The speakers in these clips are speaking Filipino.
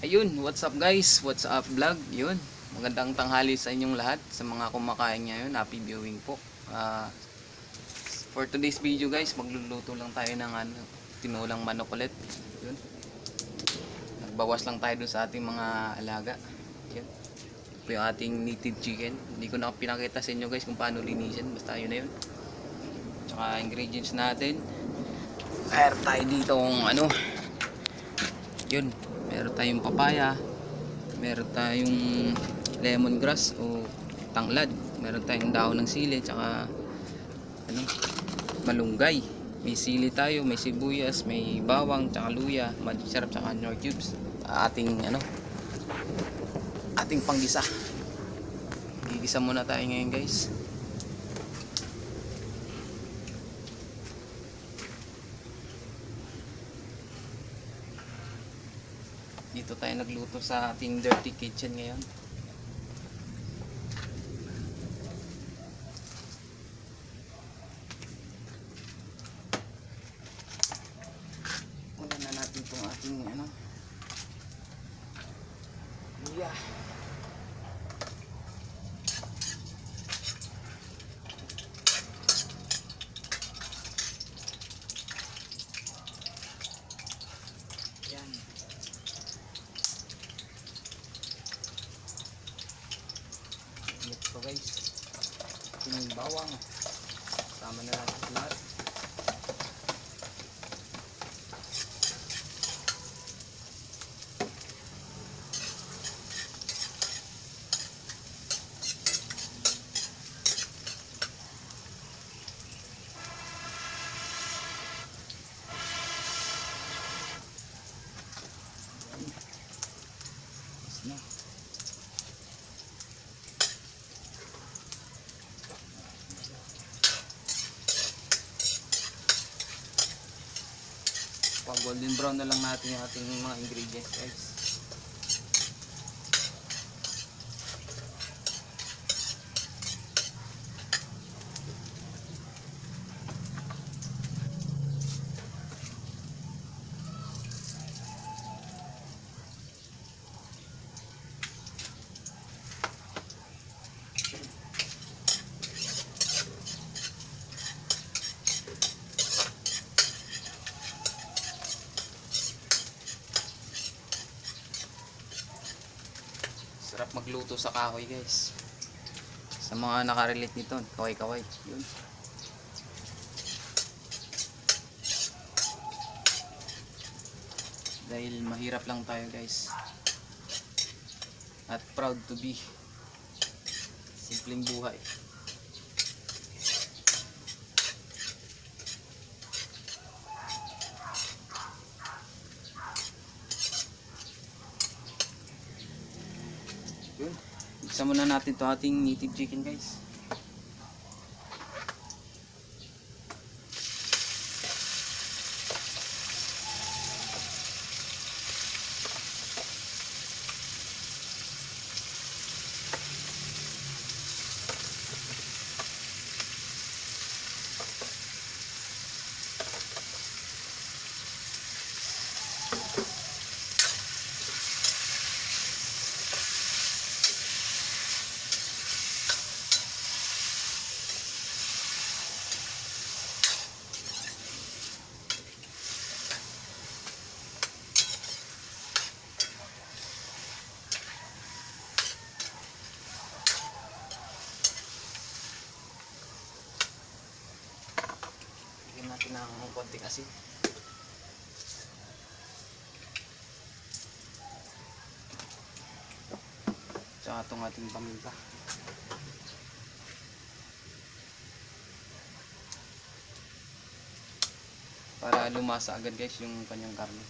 Ayun, what's up guys? What's up vlog? Yun, magandang tanghali sa inyong lahat. Sa mga kumakain ngayon, happy viewing po. For today's video guys, magluluto lang tayo ng tinulang manok ulit. Yun, nagbawas lang tayo dun sa ating mga alaga. Yun, ito yung ating native chicken. Hindi ko na pinakita sa inyo guys kung paano linisin. Basta yun na yun. Tsaka ingredients natin. Meron tayo dito yun, meron tayong papaya, meron tayong lemongrass o tanglad, meron tayong dahon ng sili, tsaka malunggay, may sili tayo, may sibuyas, may bawang, tsaka luya, magic sarap, tsaka nor cubes. Ating panggisa. Gigisa muna tayo ngayon guys. Dito tayo nagluto sa ating dirty kitchen ngayon. Ulan na natin itong ating luya. Yan. Ito guys, yung bawang, sama na natin lahat. Na. Pag golden brown na lang natin yung ating mga ingredients guys. Sarap magluto sa kahoy guys. Sa mga nakarelate nito, kaway-kaway. Yun. Dahil mahirap lang tayo guys. At proud to be. Simpleng buhay. Yun. Isa muna natin to ating native chicken guys. Natin ng konting asin. Tsaka itong ating paminta. Para lumasa agad guys yung kanyang karne.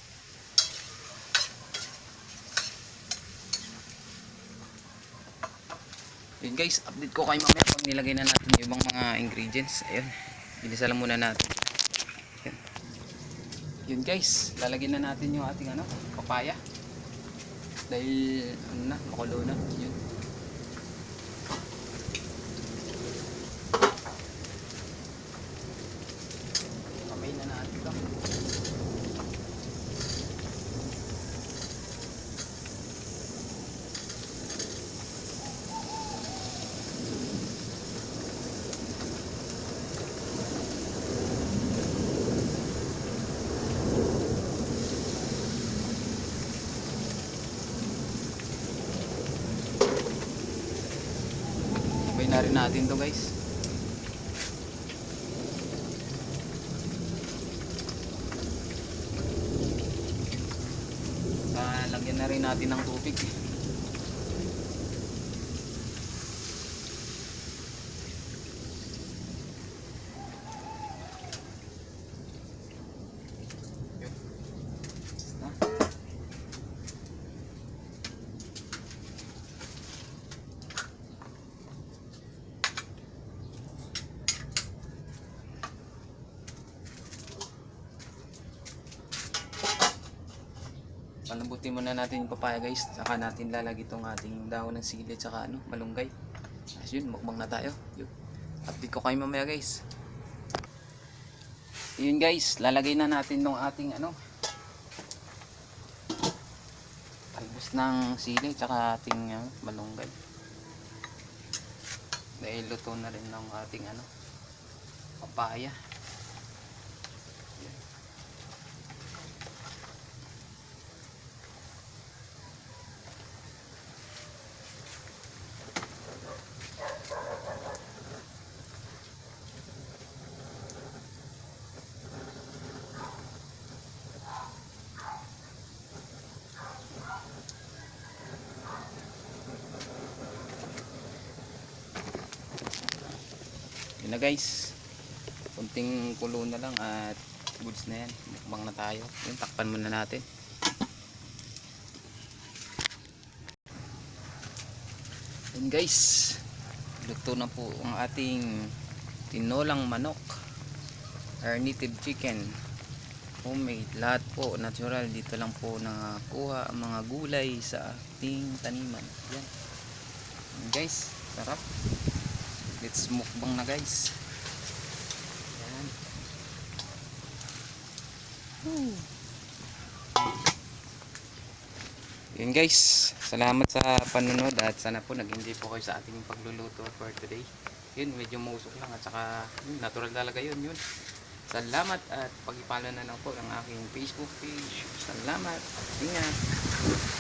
Yun guys, update ko kayo mamaya pag nilagay na natin yung ibang mga ingredients. Ayun, binisa lang muna natin. Yun guys, lalagyan na natin yung ating papaya. Dahil makulo na. Yun. Kamay na natin ito. na rin natin to guys. Lagyan na rin natin ng tubig. Palambutin muna natin yung papaya guys, saka natin lalagay itong ating dahon ng sili at saka malunggay. As yun, mukbang na tayo. Yun. Update ko kayo mamaya guys. Yun guys, lalagay na natin itong ating talbos ng sili at saka ating malunggay. Dahil luto na rin ng ating papaya. Yun na guys, kunting kulo na lang at goods na yan, mukbang na tayo. Yun, takpan muna natin. Yun guys, luto na po ang ating tinolang manok, our native chicken, homemade, lahat po natural. Dito lang po nakuha ang mga gulay sa ating taniman. Yan, yun guys, sarap. Let's mukbang na guys. Yan. Yun guys, salamat sa panunod at sana po nag-enjoy po kayo sa ating pagluluto for today. Yun, medyo mausok lang at saka natural talaga yun. Salamat at pag-follow na lang po ang aking Facebook page. Salamat. Ingat.